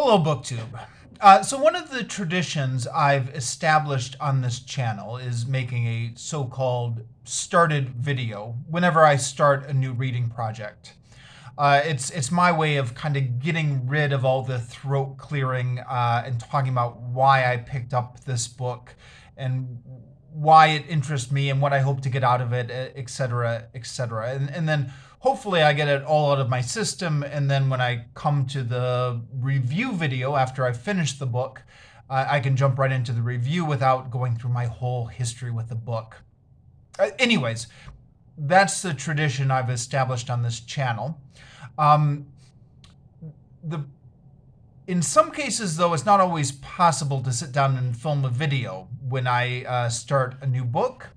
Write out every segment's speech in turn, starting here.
Hello, BookTube. So one of the traditions I've established on this channel is making a so-called started video whenever I start a new reading project. It's my way of kind of getting rid of all the throat clearing and talking about why I picked up this book and why it interests me and what I hope to get out of it, etc., etc. And then hopefully I get it all out of my system, and then when I come to the review video after I finish the book, I can jump right into the review without going through my whole history with the book. Anyways, that's the tradition I've established on this channel. In some cases, though, it's not always possible to sit down and film a video when I start a new book.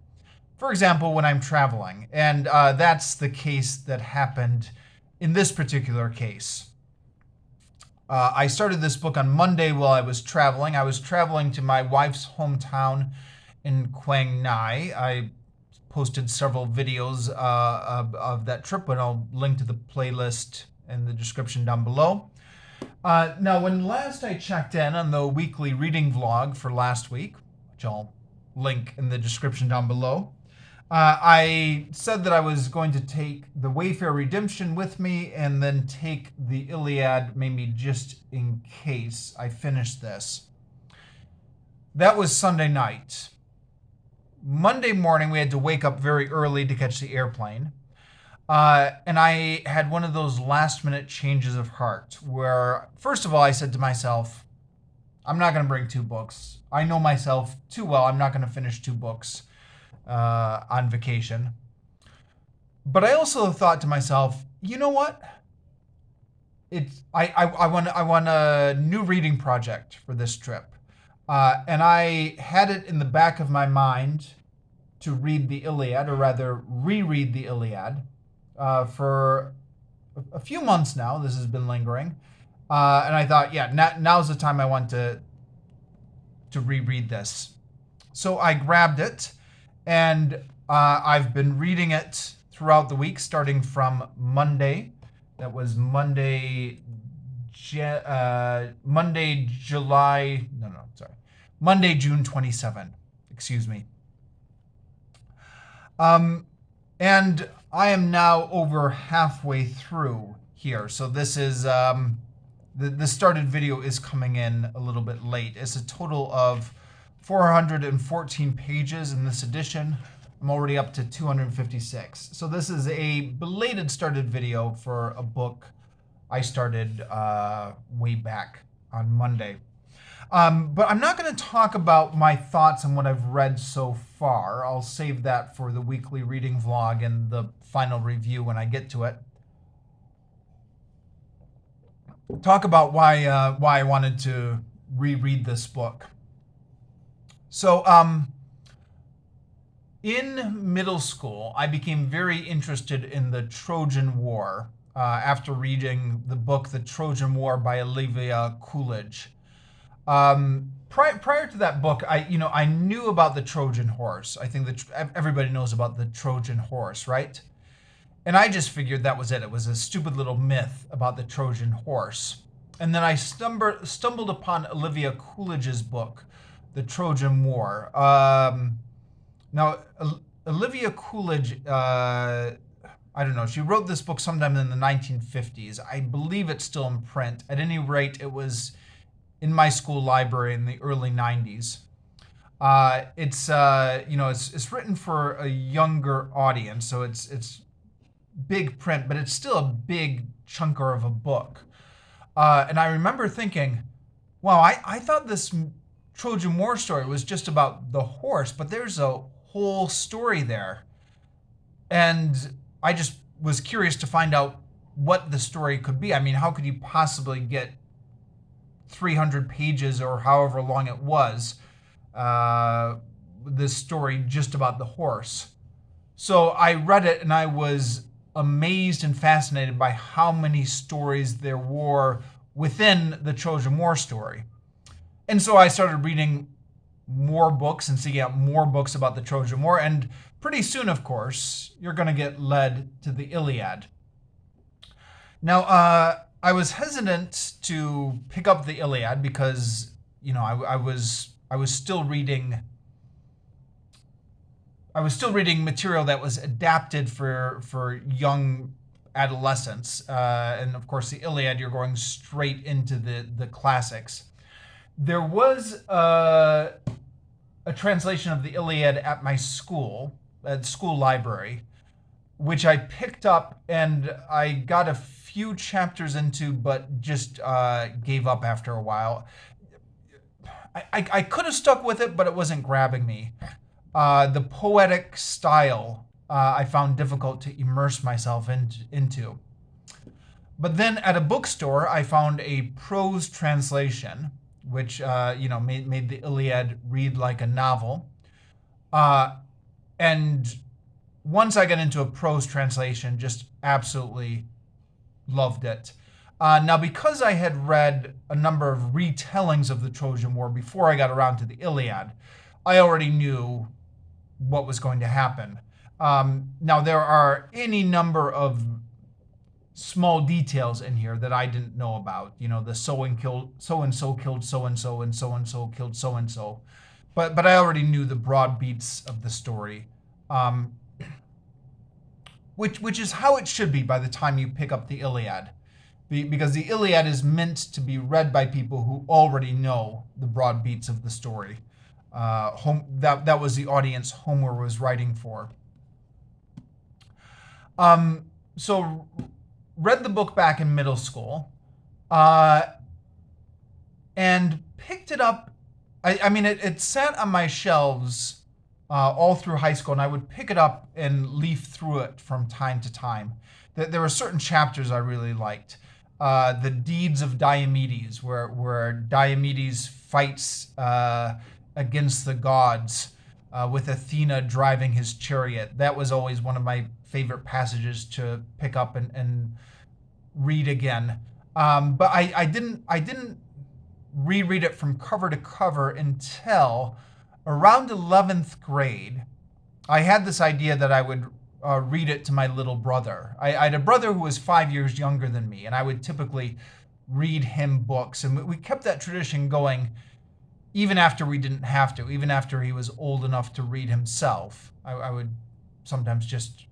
For example, when I'm traveling, and that's the case that happened in this particular case. I started this book on Monday while I was traveling. I was traveling to my wife's hometown in Quang Ngai. I posted several videos of that trip, and I'll link to the playlist in the description down below. Now, when last I checked in on the weekly reading vlog for last week, which I'll link in the description down below, I said that I was going to take the Wayfarer Redemption with me and then take the Iliad, maybe just in case I finished this. That was Sunday night. Monday morning, we had to wake up very early to catch the airplane. And I had one of those last-minute changes of heart where, first of all, I said to myself, I'm not going to bring two books. I know myself too well. I'm not going to finish two books on vacation. But I also thought to myself, you know what? I want a new reading project for this trip. And I had it in the back of my mind to read the Iliad, or rather reread the Iliad. For a few months now, this has been lingering. And I thought, yeah, now's the time I want to reread this. So I grabbed it, and I've been reading it throughout the week, starting from Monday. That was Monday, Monday, June 27. Excuse me. And I am now over halfway through here. So this is, the started video is coming in a little bit late. It's a total of 414 pages in this edition. I'm already up to 256. So this is a belated started video for a book I started way back on Monday. But I'm not going to talk about my thoughts on what I've read so far. I'll save that for the weekly reading vlog and the final review when I get to it. Talk about why I wanted to reread this book. So, in middle school, I became very interested in the Trojan War after reading the book The Trojan War by Olivia Coolidge. Prior to that book, I knew about the Trojan horse. I think that everybody knows about the Trojan horse, right? And I just figured that was it. It was a stupid little myth about the Trojan horse. And then I stumbled upon Olivia Coolidge's book, The Trojan War. Now, Olivia Coolidge, I don't know, she wrote this book sometime in the 1950s. I believe it's still in print. At any rate, it was in my school library in the early 90s. It's written for a younger audience, so it's big print, but it's still a big chunker of a book. And I remember thinking, wow, I thought this Trojan War story was just about the horse, but there's a whole story there. And I just was curious to find out what the story could be. I mean, how could you possibly get 300 pages or however long it was, this story just about the horse? So I read it and I was amazed and fascinated by how many stories there were within the Trojan War story. And so I started reading more books and seeking out more books about the Trojan War. And pretty soon, of course, you're going to get led to the Iliad. Now, I was hesitant to pick up the Iliad because I was still reading material that was adapted for young adolescents, and of course the Iliad, you're going straight into the classics. There was a translation of the Iliad at my school, at the school library, which I picked up and I got a few chapters into, but just gave up after a while. I could have stuck with it, but it wasn't grabbing me. The poetic style I found difficult to immerse myself into. But then at a bookstore, I found a prose translation, which made the Iliad read like a novel. And once I got into a prose translation, just absolutely loved it. Now, because I had read a number of retellings of the Trojan War before I got around to the Iliad, I already knew what was going to happen. Now, there are any number of small details in here that I didn't know about. The so and so killed so and so, and so killed so and so. But I already knew the broad beats of the story, which is how it should be by the time you pick up the Iliad, because the Iliad is meant to be read by people who already know the broad beats of the story. That was the audience Homer was writing for. So read the book back in middle school, and picked it up. I mean, it sat on my shelves all through high school, and I would pick it up and leaf through it from time to time. There were certain chapters I really liked. The deeds of Diomedes, where Diomedes fights against the gods with Athena driving his chariot. That was always one of my favorite passages to pick up and read again. But I didn't reread it from cover to cover until around 11th grade. I had this idea that I would read it to my little brother. I had a brother who was 5 years younger than me, and I would typically read him books. And we kept that tradition going even after we didn't have to, even after he was old enough to read himself. I would sometimes just,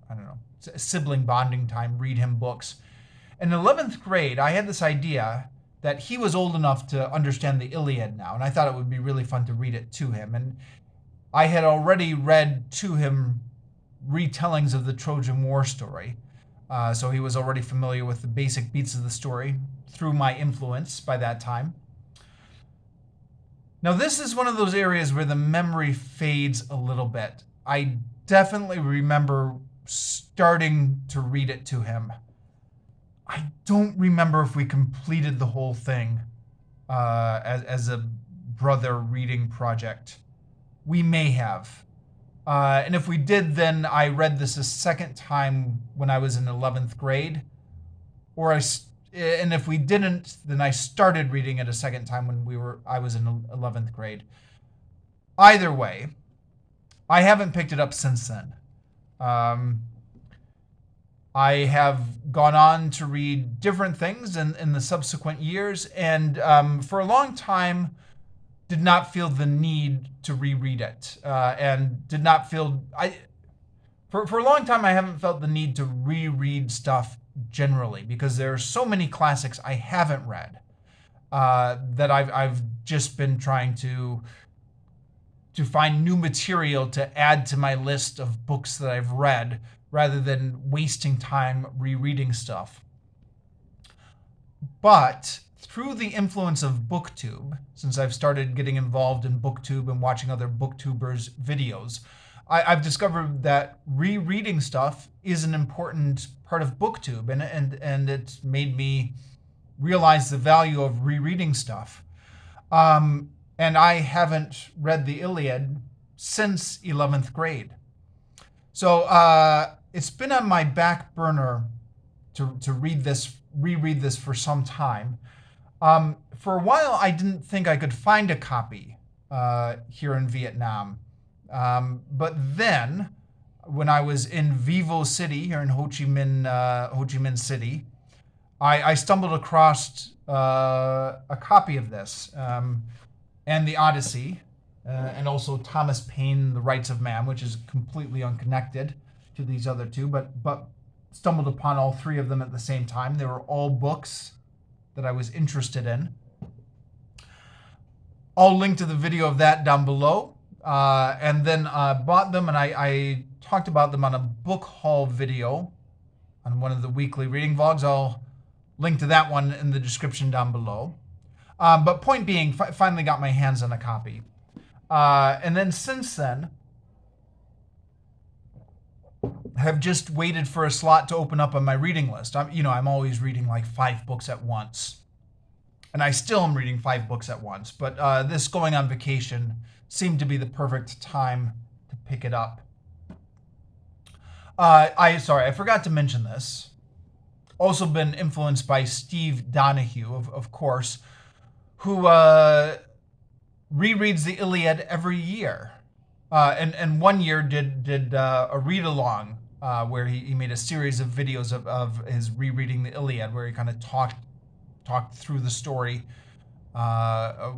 I don't know, sibling bonding time, read him books. In 11th grade, I had this idea that he was old enough to understand the Iliad now, and I thought it would be really fun to read it to him. And I had already read to him retellings of the Trojan War story, so he was already familiar with the basic beats of the story through my influence by that time. Now, this is one of those areas where the memory fades a little bit. I definitely remember starting to read it to him. I don't remember if we completed the whole thing as a brother reading project. We may have. And if we did, then I read this a second time when I was in 11th grade. And if we didn't, then I started reading it a second time when I was in 11th grade. Either way, I haven't picked it up since then. I have gone on to read different things in the subsequent years, and for a long time did not feel the need to reread it, and did not feel for a long time I haven't felt the need to reread stuff generally, because there are so many classics I haven't read that I've just been trying to find new material to add to my list of books that I've read, rather than wasting time rereading stuff. But through the influence of BookTube, since I've started getting involved in BookTube and watching other BookTubers' videos, I've discovered that rereading stuff is an important part of BookTube, and it's made me realize the value of rereading stuff. And I haven't read the Iliad since 11th grade. So it's been on my back burner to reread this for some time. For a while, I didn't think I could find a copy here in Vietnam. But then, when I was in Vivo City, here in Ho Chi Minh City, I stumbled across a copy of this, and the Odyssey, and also Thomas Paine, The Rights of Man, which is completely unconnected to these other two, but stumbled upon all three of them at the same time. They were all books that I was interested in. I'll link to the video of that down below. And then bought them, and I talked about them on a book haul video on one of the weekly reading vlogs. I'll link to that one in the description down below. But point being, finally got my hands on a copy. And then since then, have just waited for a slot to open up on my reading list. I'm always reading like 5 books at once. And I still am reading 5 books at once. But this going on vacation seemed to be the perfect time to pick it up. I forgot to mention this. Also been influenced by Steve Donahue, of course, who rereads the Iliad every year. And one year did a read-along where he made a series of videos of his rereading the Iliad, where he kind of talked through the story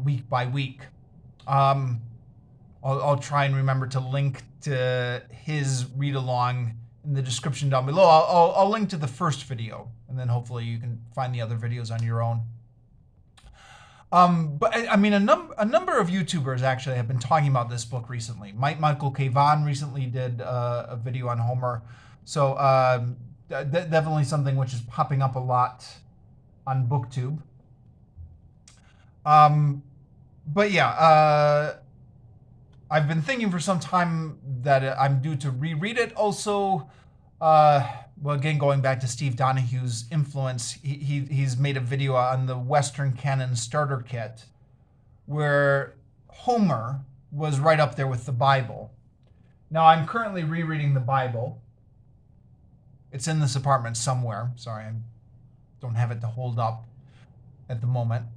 week by week. I'll try and remember to link to his read-along in the description down below. I'll link to the first video, and then hopefully you can find the other videos on your own. But I mean, a number of YouTubers actually have been talking about this book recently. Michael K. Vaughan recently did a video on Homer. So definitely something which is popping up a lot on BookTube. But yeah, I've been thinking for some time that I'm due to reread it. Also, well, again, going back to Steve Donahue's influence, he's made a video on the Western Canon Starter Kit, where Homer was right up there with the Bible. Now, I'm currently rereading the Bible. It's in this apartment somewhere. Sorry, I don't have it to hold up at the moment.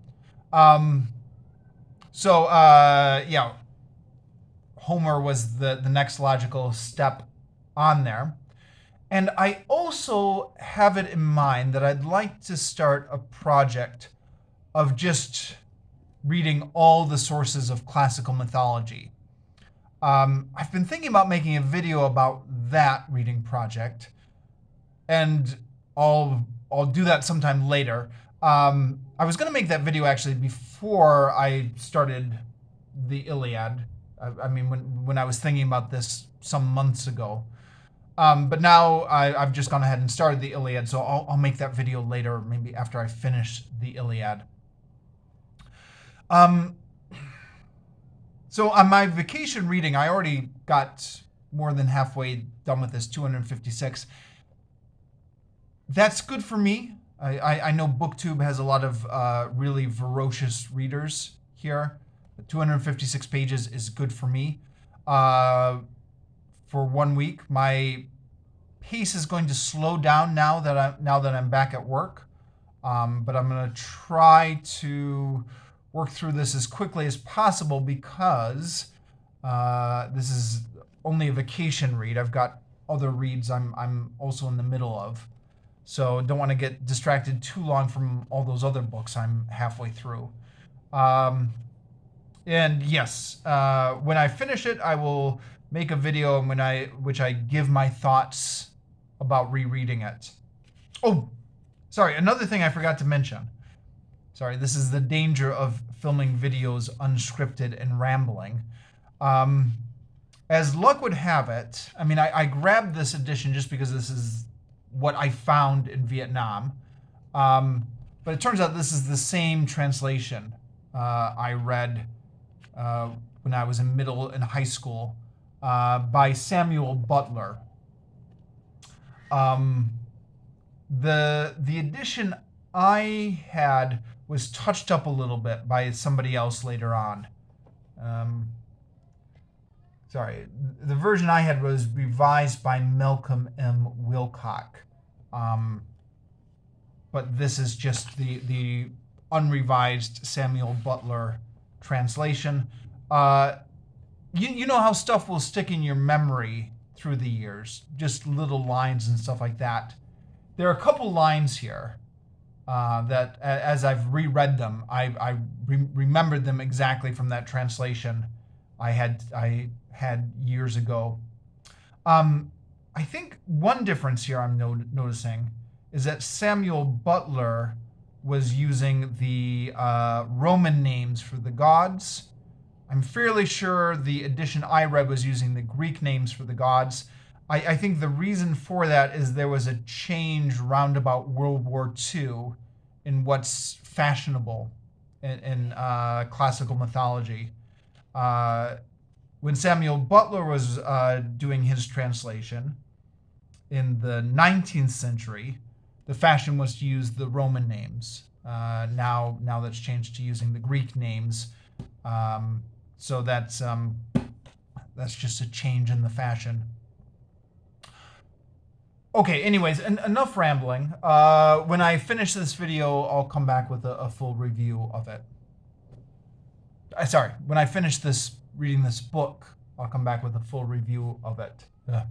Yeah, Homer was the next logical step on there. And I also have it in mind that I'd like to start a project of just reading all the sources of classical mythology. I've been thinking about making a video about that reading project, and I'll do that sometime later. I was going to make that video actually before I started the Iliad. I mean, when I was thinking about this some months ago. But now I've just gone ahead and started the Iliad, so I'll make that video later, maybe after I finish the Iliad. So on my vacation reading, I already got more than halfway done with this, 256. That's good for me. I know BookTube has a lot of really ferocious readers here. 256 pages is good for me. For 1 week, my pace is going to slow down now that I'm back at work. But I'm going to try to work through this as quickly as possible because this is only a vacation read. I've got other reads I'm also in the middle of. So don't want to get distracted too long from all those other books I'm halfway through. And yes, when I finish it, I will make a video which I give my thoughts about rereading it. Oh, sorry, another thing I forgot to mention. Sorry, this is the danger of filming videos unscripted and rambling. As luck would have it, I mean, I grabbed this edition just because this is what I found in Vietnam. But it turns out this is the same translation I read when I was in middle and high school by Samuel Butler. The edition I had was touched up a little bit by somebody else later on. Sorry, the version I had was revised by Malcolm M. Wilcock. But this is just the unrevised Samuel Butler translation. You know how stuff will stick in your memory through the years, just little lines and stuff like that. There are a couple lines here that as I've reread them, I remembered them exactly from that translation I had years ago. Um, I think one difference here I'm noticing is that Samuel Butler was using the Roman names for the gods. I'm fairly sure the edition I read was using the Greek names for the gods. I think the reason for that is there was a change round about World War II in what's fashionable in classical mythology. Uh, when Samuel Butler was doing his translation in the 19th century, the fashion was to use the Roman names. Now that's changed to using the Greek names. So that's just a change in the fashion. Okay, anyways, enough rambling. When I finish this video, I'll come back with a full review of it. Sorry, when I finish this reading this book, I'll come back with a full review of it. Ugh.